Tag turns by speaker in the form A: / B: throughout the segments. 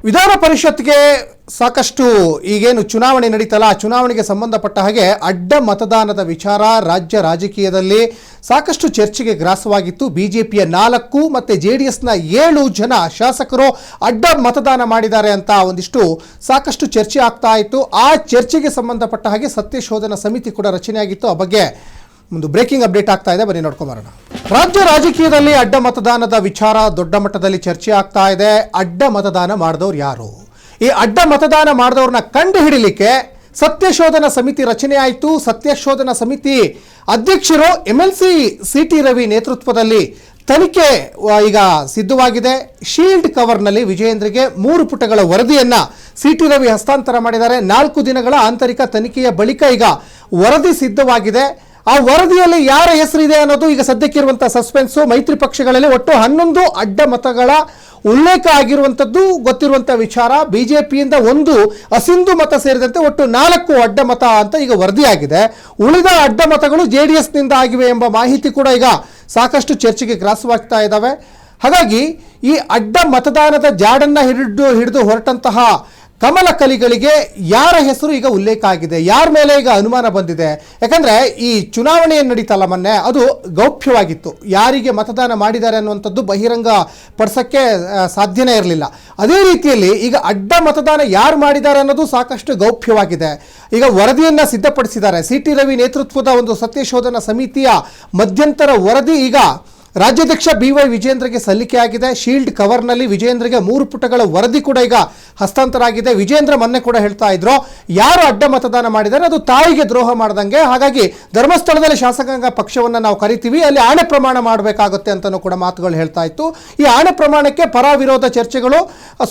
A: ವಿಧಾನ ಪರಿಷತ್ಗೆ ಸಾಕಷ್ಟು ಈಗೇನು ಚುನಾವಣೆ ನಡೀತಲ್ಲ ಆ ಚುನಾವಣೆಗೆ ಸಂಬಂಧಪಟ್ಟ ಹಾಗೆ ಅಡ್ಡ ಮತದಾನದ ವಿಚಾರ ರಾಜ್ಯ ರಾಜಕೀಯದಲ್ಲಿ ಸಾಕಷ್ಟು ಚರ್ಚೆಗೆ ಗ್ರಾಸವಾಗಿತ್ತು. ಬಿಜೆಪಿಯ 4 ಮತ್ತು ಜೆಡಿಎಸ್ನ 7 ಜನ ಶಾಸಕರು ಅಡ್ಡ ಮತದಾನ ಮಾಡಿದ್ದಾರೆ ಅಂತ ಒಂದಿಷ್ಟು ಸಾಕಷ್ಟು ಚರ್ಚೆ ಆಗ್ತಾ ಇತ್ತು. ಆ ಚರ್ಚೆಗೆ ಸಂಬಂಧಪಟ್ಟ ಹಾಗೆ ಸತ್ಯಶೋಧನಾ ಸಮಿತಿ ಕೂಡ ರಚನೆಯಾಗಿತ್ತು. ಆ ಬಗ್ಗೆ ಒಂದು ಬ್ರೇಕಿಂಗ್ ಅಪ್ಡೇಟ್ ಆಗ್ತಾ ಇದೆ, ಬನ್ನಿ ನೋಡ್ಕೊಂಬರೋಣ. ರಾಜ್ಯ ರಾಜಕೀಯದಲ್ಲಿ ಅಡ್ಡ ಮತದಾನದ ವಿಚಾರ ದೊಡ್ಡ ಮಟ್ಟದಲ್ಲಿ ಚರ್ಚೆ ಆಗ್ತಾ ಇದೆ. ಅಡ್ಡ ಮತದಾನ ಮಾಡಿದವ್ರು ಯಾರು? ಈ ಅಡ್ಡ ಮತದಾನ ಮಾಡಿದವ್ರನ್ನ ಕಂಡು ಹಿಡಿಲಿಕ್ಕೆ ಸತ್ಯಶೋಧನಾ ಸಮಿತಿ ರಚನೆ ಆಯಿತು. ಸತ್ಯಶೋಧನಾ ಸಮಿತಿ ಅಧ್ಯಕ್ಷರು MLC CT ರವಿ ನೇತೃತ್ವದಲ್ಲಿ ತನಿಖೆ ಈಗ ಸಿದ್ಧವಾಗಿದೆ. ಶೀಲ್ಡ್ ಕವರ್ನಲ್ಲಿ ವಿಜಯೇಂದ್ರಿಗೆ 3 ಪುಟಗಳ ವರದಿಯನ್ನು CT ರವಿ ಹಸ್ತಾಂತರ ಮಾಡಿದ್ದಾರೆ. 4 ದಿನಗಳ ಆಂತರಿಕ ತನಿಖೆಯ ಬಳಿಕ ಈಗ ವರದಿ ಸಿದ್ಧವಾಗಿದೆ. ಆ ವರದಿಯಲ್ಲಿ ಯಾರ ಹೆಸರಿದೆ ಅನ್ನೋದು ಈಗ ಸದ್ಯಕ್ಕಿರುವಂತಹ ಸಸ್ಪೆನ್ಸು. ಮೈತ್ರಿ ಪಕ್ಷಗಳಲ್ಲಿ ಒಟ್ಟು 11 ಅಡ್ಡ ಮತಗಳ ಉಲ್ಲೇಖ ಆಗಿರುವಂಥದ್ದು ಗೊತ್ತಿರುವಂಥ ವಿಚಾರ. ಬಿಜೆಪಿಯಿಂದ 1 ಅಸಿಂಧು ಮತ ಸೇರಿದಂತೆ ಒಟ್ಟು 4 ಅಡ್ಡ ಮತ ಅಂತ ಈಗ ವರದಿಯಾಗಿದೆ. ಉಳಿದ ಅಡ್ಡ ಮತಗಳು JDSನಿಂದ ಆಗಿವೆ ಎಂಬ ಮಾಹಿತಿ ಕೂಡ ಈಗ ಸಾಕಷ್ಟು ಚರ್ಚೆಗೆ ಗ್ರಾಸವಾಗ್ತಾ ಇದ್ದಾವೆ. ಹಾಗಾಗಿ ಈ ಅಡ್ಡ ಮತದಾನದ ಜಾಡನ್ನು ಹಿಡಿದು ಹೊರಟಂತಹ ಕಮಲ ಕಲಿಗಳಿಗೆ ಯಾರ ಹೆಸರು ಈಗ ಉಲ್ಲೇಖ ಆಗಿದೆ, ಯಾರ ಮೇಲೆ ಈಗ ಅನುಮಾನ ಬಂದಿದೆ? ಯಾಕಂದರೆ ಈ ಚುನಾವಣೆ ನಡೀತಲ್ಲ ಮೊನ್ನೆ, ಅದು ಗೌಪ್ಯವಾಗಿತ್ತು. ಯಾರಿಗೆ ಮತದಾನ ಮಾಡಿದ್ದಾರೆ ಅನ್ನುವಂಥದ್ದು ಬಹಿರಂಗ ಪಡಿಸೋಕ್ಕೆ ಸಾಧ್ಯನೇ ಇರಲಿಲ್ಲ. ಅದೇ ರೀತಿಯಲ್ಲಿ ಈಗ ಅಡ್ಡ ಮತದಾನ ಯಾರು ಮಾಡಿದ್ದಾರೆ ಅನ್ನೋದು ಸಾಕಷ್ಟು ಗೌಪ್ಯವಾಗಿದೆ. ಈಗ ವರದಿಯನ್ನು ಸಿದ್ಧಪಡಿಸಿದ್ದಾರೆ. CT ರವಿ ನೇತೃತ್ವದ ಒಂದು ಸತ್ಯಶೋಧನಾ ಸಮಿತಿಯ ಮಧ್ಯಂತರ ವರದಿ ಈಗ ರಾಜ್ಯಾಧ್ಯಕ್ಷ BY ವಿಜಯೇಂದ್ರಗೆ ಸಲ್ಲಿಕೆ ಆಗಿದೆ. ಶೀಲ್ಡ್ ಕವರ್ನಲ್ಲಿ ವಿಜಯೇಂದ್ರಗೆ 3 ಪುಟಗಳ ವರದಿ ಕೂಡ ಈಗ ಹಸ್ತಾಂತರ ಆಗಿದೆ. ವಿಜಯೇಂದ್ರ ಮೊನ್ನೆ ಕೂಡ ಹೇಳ್ತಾ ಇದ್ರು, ಯಾರು ಅಡ್ಡ ಮತದಾನ ಮಾಡಿದ್ದಾರೆ ಅದು ತಾಯಿಗೆ ದ್ರೋಹ ಮಾಡ್ದಂಗೆ. ಹಾಗಾಗಿ ಧರ್ಮಸ್ಥಳದಲ್ಲಿ ಶಾಸಕಾಂಗ ಪಕ್ಷವನ್ನು ನಾವು ಕರಿತೀವಿ, ಅಲ್ಲಿ ಆಣೆ ಪ್ರಮಾಣ ಮಾಡಬೇಕಾಗುತ್ತೆ ಅಂತಲೂ ಕೂಡ ಮಾತುಗಳು ಹೇಳ್ತಾ ಇತ್ತು. ಈ ಆಣೆ ಪ್ರಮಾಣಕ್ಕೆ ಪರ ವಿರೋಧ ಚರ್ಚೆಗಳು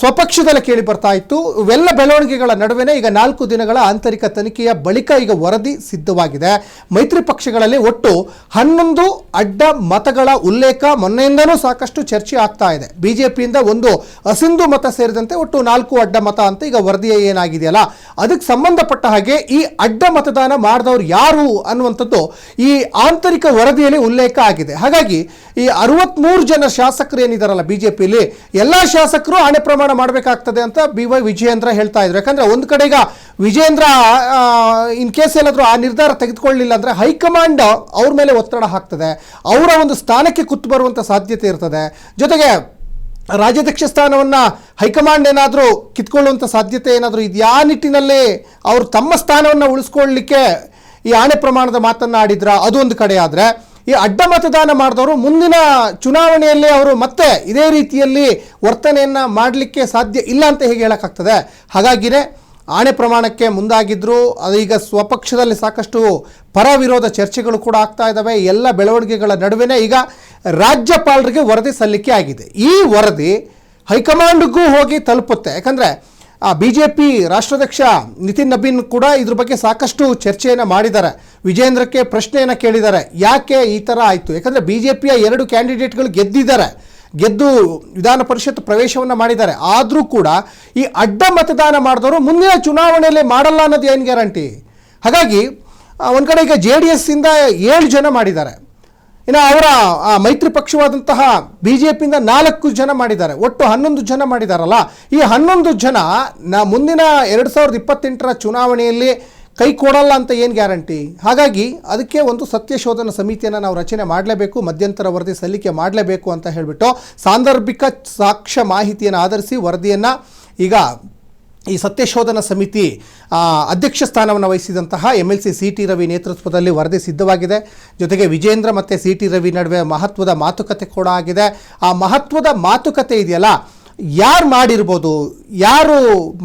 A: ಸ್ವಪಕ್ಷದಲ್ಲಿ ಕೇಳಿ ಬರ್ತಾ ಇತ್ತು. ಇವೆಲ್ಲ ಬೆಳವಣಿಗೆಗಳ ನಡುವೆ ಈಗ 4 ದಿನಗಳ ಆಂತರಿಕ ತನಿಖೆಯ ಬಳಿಕ ಈಗ ವರದಿ ಸಿದ್ಧವಾಗಿದೆ. ಮೈತ್ರಿ ಪಕ್ಷಗಳಲ್ಲಿ ಒಟ್ಟು 11 ಅಡ್ಡ ಮತಗಳ ಉಲ್ಲೇಖ ಮೊನ್ನೆಯಿಂದನೂ ಸಾಕಷ್ಟು ಚರ್ಚೆ ಆಗ್ತಾ ಇದೆ. ಬಿಜೆಪಿಯಿಂದ 1 ಅಸಿಂಧು ಮತ ಸೇರಿದಂತೆ ಒಟ್ಟು 4 ಅಡ್ಡ ಮತ ಅಂತ ಈಗ ವರದಿ ಏನಾಗಿದೆಯಲ್ಲ ಅದಕ್ಕೆ ಸಂಬಂಧಪಟ್ಟ ಹಾಗೆ ಈ ಅಡ್ಡ ಮತದಾನ ಮಾಡಿದವರು ಯಾರು ಅನ್ನುವಂಥದ್ದು ಈ ಆಂತರಿಕ ವರದಿಯಲ್ಲಿ ಉಲ್ಲೇಖ ಆಗಿದೆ. ಹಾಗಾಗಿ ಈ 63 ಜನ ಶಾಸಕರು ಏನಿದಾರಲ್ಲ ಬಿಜೆಪಿಯಲ್ಲಿ, ಎಲ್ಲ ಶಾಸಕರು ಆಣೆ ಪ್ರಮಾಣ ಮಾಡಬೇಕಾಗ್ತದೆ ಅಂತ BY ವಿಜಯೇಂದ್ರ ಹೇಳ್ತಾ ಇದ್ರು. ಯಾಕಂದ್ರೆ ಒಂದು ಕಡೆ ಈಗ ವಿಜಯೇಂದ್ರ ಇನ್ ಕೇಸ್ ಏನಾದರೂ ಆ ನಿರ್ಧಾರ ತೆಗೆದುಕೊಳ್ಳಲಿಲ್ಲ ಅಂದರೆ ಹೈಕಮಾಂಡ್ ಅವ್ರ ಮೇಲೆ ಒತ್ತಡ ಹಾಕ್ತದೆ, ಅವರ ಒಂದು ಸ್ಥಾನಕ್ಕೆ ಕುತ್ತು ಬರುವಂಥ ಸಾಧ್ಯತೆ ಇರ್ತದೆ. ಜೊತೆಗೆ ರಾಜ್ಯಾಧ್ಯಕ್ಷ ಸ್ಥಾನವನ್ನು ಹೈಕಮಾಂಡ್ ಏನಾದರೂ ಕಿತ್ಕೊಳ್ಳುವಂಥ ಸಾಧ್ಯತೆ ಏನಾದರೂ ಇದೆಯಾ ನಿಟ್ಟಿನಲ್ಲಿ ಅವರು ತಮ್ಮ ಸ್ಥಾನವನ್ನು ಉಳಿಸ್ಕೊಳ್ಳಲಿಕ್ಕೆ ಈ ಆಣೆ ಪ್ರಮಾಣದ ಮಾತನ್ನು ಆಡಿದ್ರ ಅದು ಒಂದು ಕಡೆ. ಆದರೆ ಈ ಅಡ್ಡ ಮತದಾನ ಮಾಡಿದವರು ಮುಂದಿನ ಚುನಾವಣೆಯಲ್ಲಿ ಅವರು ಮತ್ತೆ ಇದೇ ರೀತಿಯಲ್ಲಿ ವರ್ತನೆಯನ್ನು ಮಾಡಲಿಕ್ಕೆ ಸಾಧ್ಯ ಇಲ್ಲ ಅಂತ ಹೇಗೆ ಹೇಳೋಕ್ಕಾಗ್ತದೆ? ಹಾಗಾಗಿನೇ ಆಣೆ ಪ್ರಮಾಣಕ್ಕೆ ಮುಂದಾಗಿದ್ದರು. ಅದೀಗ ಸ್ವಪಕ್ಷದಲ್ಲಿ ಸಾಕಷ್ಟು ಪರ ವಿರೋಧ ಚರ್ಚೆಗಳು ಕೂಡ ಆಗ್ತಾ ಇದ್ದಾವೆ. ಎಲ್ಲ ಬೆಳವಣಿಗೆಗಳ ನಡುವೆ ಈಗ ರಾಜ್ಯಪಾಲರಿಗೆ ವರದಿ ಸಲ್ಲಿಕೆ ಆಗಿದೆ. ಈ ವರದಿ ಹೈಕಮಾಂಡ್ಗೂ ಹೋಗಿ ತಲುಪುತ್ತೆ. ಯಾಕಂದರೆ BJP ರಾಷ್ಟ್ರಾಧ್ಯಕ್ಷ ನಿತಿನ್ ನಬೀನ್ ಕೂಡ ಇದ್ರ ಬಗ್ಗೆ ಸಾಕಷ್ಟು ಚರ್ಚೆಯನ್ನು ಮಾಡಿದ್ದಾರೆ. ವಿಜಯೇಂದ್ರಕ್ಕೆ ಪ್ರಶ್ನೆಯನ್ನು ಕೇಳಿದ್ದಾರೆ, ಯಾಕೆ ಈ ಥರ ಆಯಿತು? ಯಾಕಂದರೆ BJPಯ 2 ಕ್ಯಾಂಡಿಡೇಟ್ಗಳು ಗೆದ್ದು ವಿಧಾನ ಪರಿಷತ್ ಪ್ರವೇಶವನ್ನು ಮಾಡಿದ್ದಾರೆ. ಆದರೂ ಕೂಡ ಈ ಅಡ್ಡ ಮತದಾನ ಮಾಡಿದವರು ಮುಂದಿನ ಚುನಾವಣೆಯಲ್ಲಿ ಮಾಡಲ್ಲ ಅನ್ನೋದು ಏನು ಗ್ಯಾರಂಟಿ? ಹಾಗಾಗಿ ಒಂದು ಕಡೆ ಈಗ JDSಯಿಂದ 7 ಜನ ಮಾಡಿದ್ದಾರೆ, ಇನ್ನು ಅವರ ಮೈತ್ರಿ ಪಕ್ಷವಾದಂತಹ BJPಯಿಂದ 4 ಜನ ಮಾಡಿದ್ದಾರೆ, ಒಟ್ಟು 11 ಜನ ಮಾಡಿದಾರಲ್ಲ. ಈ 11 ಜನ ಮುಂದಿನ 2028ರ ಚುನಾವಣೆಯಲ್ಲಿ ಕೈ ಕೊಡಲ್ಲ ಅಂತ ಏನು ಗ್ಯಾರಂಟಿ? ಹಾಗಾಗಿ ಅದಕ್ಕೆ ಒಂದು ಸತ್ಯಶೋಧನಾ ಸಮಿತಿಯನ್ನು ನಾವು ರಚನೆ ಮಾಡಲೇಬೇಕು, ಮಧ್ಯಂತರ ವರದಿ ಸಲ್ಲಿಕೆ ಮಾಡಲೇಬೇಕು ಅಂತ ಹೇಳಿಬಿಟ್ಟು ಸಾಂದರ್ಭಿಕ ಸಾಕ್ಷ್ಯ ಮಾಹಿತಿಯನ್ನು ಆಧರಿಸಿ ವರದಿಯನ್ನು ಈಗ ಈ ಸತ್ಯಶೋಧನಾ ಸಮಿತಿ ಅಧ್ಯಕ್ಷ ಸ್ಥಾನವನ್ನು ವಹಿಸಿದಂತಹ MLC CT ರವಿ ನೇತೃತ್ವದಲ್ಲಿ ವರದಿ ಸಿದ್ಧವಾಗಿದೆ. ಜೊತೆಗೆ ವಿಜಯೇಂದ್ರ ಮತ್ತು CT ರವಿ ನಡುವೆ ಮಹತ್ವದ ಮಾತುಕತೆ ಕೂಡ ಆಗಿದೆ. ಆ ಮಹತ್ವದ ಮಾತುಕತೆ ಇದೆಯಲ್ಲ, ಯಾರು ಮಾಡಿರ್ಬೋದು, ಯಾರು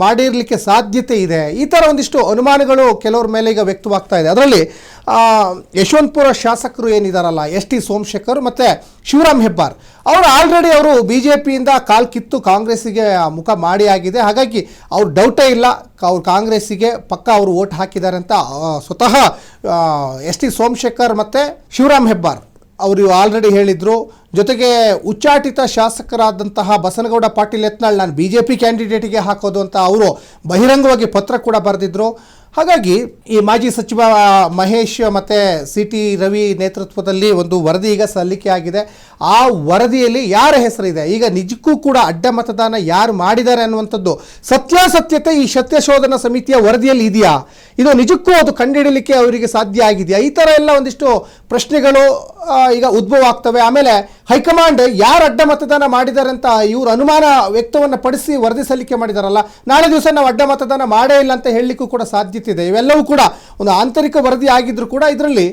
A: ಮಾಡಿರಲಿಕ್ಕೆ ಸಾಧ್ಯತೆ ಇದೆ, ಈ ಥರ ಒಂದಿಷ್ಟು ಅನುಮಾನಗಳು ಕೆಲವ್ರ ಮೇಲೆ ಈಗ ವ್ಯಕ್ತವಾಗ್ತಾ ಇದೆ. ಅದರಲ್ಲಿ ಯಶವಂತಪುರ ಶಾಸಕರು ಏನಿದಾರಲ್ಲ ST ಸೋಮಶೇಖರ್ ಮತ್ತು ಶಿವರಾಮ್ ಹೆಬ್ಬಾರ್ ಅವರು ಆಲ್ರೆಡಿ ಅವರು BJPಯಿಂದ ಕಾಲು ಕಿತ್ತು ಕಾಂಗ್ರೆಸ್ಸಿಗೆ ಮುಖ ಮಾಡಿ ಆಗಿದೆ. ಹಾಗಾಗಿ ಅವ್ರು ಡೌಟೇ ಇಲ್ಲ, ಅವ್ರು ಕಾಂಗ್ರೆಸ್ಸಿಗೆ ಪಕ್ಕ ಅವರು ವೋಟ್ ಹಾಕಿದ್ದಾರೆ ಅಂತ ಸ್ವತಃ ST ಸೋಮಶೇಖರ್ ಮತ್ತು ಶಿವರಾಮ್ ಹೆಬ್ಬಾರ್ ಅವರು ಆಲ್ರೆಡಿ ಹೇಳಿದರು. ಜೊತೆಗೆ ಉಚ್ಚಾಟಿತ ಶಾಸಕರಾದಂತಹ ಬಸನಗೌಡ ಪಾಟೀಲ್ ಯತ್ನಾಳ್ ನಾನು BJP ಕ್ಯಾಂಡಿಡೇಟಿಗೆ ಹಾಕೋದು ಅಂತ ಅವರು ಬಹಿರಂಗವಾಗಿ ಪತ್ರ ಕೂಡ ಬರೆದಿದ್ದರು. ಹಾಗಾಗಿ ಈ ಮಾಜಿ ಸಚಿವ ಮಹೇಶ್ ಮತ್ತು CT ರವಿ ನೇತೃತ್ವದಲ್ಲಿ ಒಂದು ವರದಿ ಈಗ ಸಲ್ಲಿಕೆ ಆಗಿದೆ. ಆ ವರದಿಯಲ್ಲಿ ಯಾರ ಹೆಸರಿದೆ, ಈಗ ನಿಜಕ್ಕೂ ಕೂಡ ಅಡ್ಡ ಮತದಾನ ಯಾರು ಮಾಡಿದ್ದಾರೆ ಅನ್ನುವಂಥದ್ದು ಸತ್ಯಾಸತ್ಯತೆ ಈ ಸತ್ಯಶೋಧನಾ ಸಮಿತಿಯ ವರದಿಯಲ್ಲಿ ಇದೆಯಾ, ಇದು ನಿಜಕ್ಕೂ ಅದು ಕಂಡುಹಿಡಲಿಕ್ಕೆ ಅವರಿಗೆ ಸಾಧ್ಯ ಆಗಿದೆಯಾ, ಈ ಥರ ಎಲ್ಲ ಒಂದಿಷ್ಟು ಪ್ರಶ್ನೆಗಳು ಈಗ ಉದ್ಭವ ಆಗ್ತವೆ. ಆಮೇಲೆ ಹೈಕಮಾಂಡ್ ಯಾರು ಅಡ್ಡ ಮತದಾನ ಮಾಡಿದ್ದಾರೆ ಅಂತ ಇವರು ಅನುಮಾನ ವ್ಯಕ್ತವನ್ನು ಪಡಿಸಿ ವರದಿ ಸಲ್ಲಿಕೆ ಮಾಡಿದಾರಲ್ಲ, ನಾಳೆ ದಿವಸ ನಾವು ಅಡ್ಡ ಮತದಾನ ಮಾಡೇ ಇಲ್ಲ ಅಂತ ಹೇಳಲಿಕ್ಕೂ ಕೂಡ ಸಾಧ್ಯತೆ ಇದೆ. ಇವೆಲ್ಲವೂ ಕೂಡ ಒಂದು ಆಂತರಿಕ ವರದಿ ಆಗಿದ್ರು ಕೂಡ ಇದರಲ್ಲಿ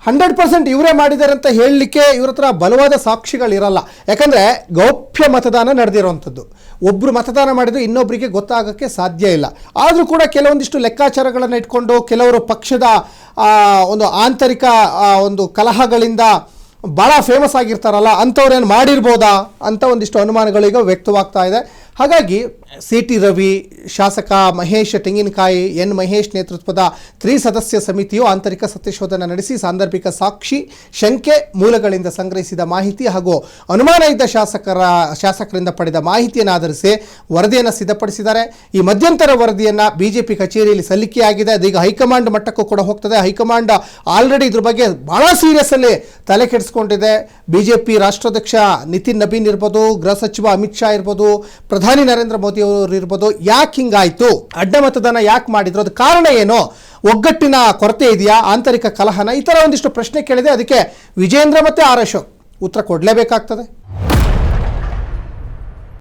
A: 100% ಇವರೇ ಮಾಡಿದ್ದಾರೆ ಅಂತ ಹೇಳಲಿಕ್ಕೆ ಇವ್ರ ಹತ್ರ ಬಲವಾದ ಸಾಕ್ಷಿಗಳಿರಲ್ಲ. ಯಾಕಂದರೆ ಗೌಪ್ಯ ಮತದಾನ ನಡೆದಿರುವಂಥದ್ದು, ಒಬ್ಬರು ಮತದಾನ ಮಾಡಿದ್ರು ಇನ್ನೊಬ್ಬರಿಗೆ ಗೊತ್ತಾಗೋಕ್ಕೆ ಸಾಧ್ಯ ಇಲ್ಲ. ಆದರೂ ಕೂಡ ಕೆಲವೊಂದಿಷ್ಟು ಲೆಕ್ಕಾಚಾರಗಳನ್ನು ಇಟ್ಕೊಂಡು ಕೆಲವರು ಪಕ್ಷದ ಒಂದು ಆಂತರಿಕ ಒಂದು ಕಲಹಗಳಿಂದ ಭಾಳ ಫೇಮಸ್ ಆಗಿರ್ತಾರಲ್ಲ, ಅಂಥವ್ರೇನು ಮಾಡಿರ್ಬೋದಾ ಅಂತ ಒಂದಿಷ್ಟು ಅನುಮಾನಗಳೀಗ ವ್ಯಕ್ತವಾಗ್ತಾ ಇದೆ. ಹಾಗಾಗಿ CT ರವಿ, ಶಾಸಕ ಮಹೇಶ್ ತೆಂಗಿನಕಾಯಿ, ಮಹೇಶ್ ನೇತೃತ್ವದ ತ್ರಿಸದಸ್ಯ ಸಮಿತಿಯು ಆಂತರಿಕ ಸತ್ಯಶೋಧನೆ ನಡೆಸಿ ಸಾಂದರ್ಭಿಕ ಸಾಕ್ಷಿ, ಶಂಕೆ, ಮೂಲಗಳಿಂದ ಸಂಗ್ರಹಿಸಿದ ಮಾಹಿತಿ ಹಾಗೂ ಅನುಮಾನ ಇದ್ದ ಶಾಸಕರಿಂದ ಪಡೆದ ಮಾಹಿತಿಯನ್ನು ಆಧರಿಸಿ ವರದಿಯನ್ನು ಸಿದ್ಧಪಡಿಸಿದ್ದಾರೆ. ಈ ಮಧ್ಯಂತರ ವರದಿಯನ್ನು BJP ಕಚೇರಿಯಲ್ಲಿ ಸಲ್ಲಿಕೆಯಾಗಿದೆ. ಅದೀಗ ಹೈಕಮಾಂಡ್ ಮಟ್ಟಕ್ಕೂ ಕೂಡ ಹೋಗ್ತದೆ. ಹೈಕಮಾಂಡ್ ಆಲ್ರೆಡಿ ಇದ್ರ ಬಗ್ಗೆ ಭಾಳ ಸೀರಿಯಸ್ಸಲ್ಲಿ ತಲೆ ಕೆಡಿಸ್ಕೊಂಡಿದೆ. BJP ರಾಷ್ಟ್ರಾಧ್ಯಕ್ಷ ನಿತಿನ್ ನಬೀನ್ ಇರ್ಬೋದು, ಗೃಹ ಸಚಿವ ಅಮಿತ್ ಶಾ ಇರ್ಬೋದು, ಪ್ರಧಾನಿ ನರೇಂದ್ರ ಮೋದಿ ಅವರು ಇರ್ಬೋದು, ಯಾಕೆ ಹಿಂಗಾಯ್ತು, ಅಡ್ಡ ಮತದಾನ ಯಾಕೆ ಮಾಡಿದ್ರು, ಅದು ಕಾರಣ ಏನು, ಒಗ್ಗಟ್ಟಿನ ಕೊರತೆ ಇದೆಯಾ, ಆಂತರಿಕ ಕಲಹನ, ಈ ಥರ ಒಂದಿಷ್ಟು ಪ್ರಶ್ನೆ ಕೇಳಿದೆ. ಅದಕ್ಕೆ ವಿಜೇಂದ್ರ ಮತ್ತು ಆರ್ ಅಶೋಕ್ ಉತ್ತರ ಕೊಡಲೇಬೇಕಾಗ್ತದೆ.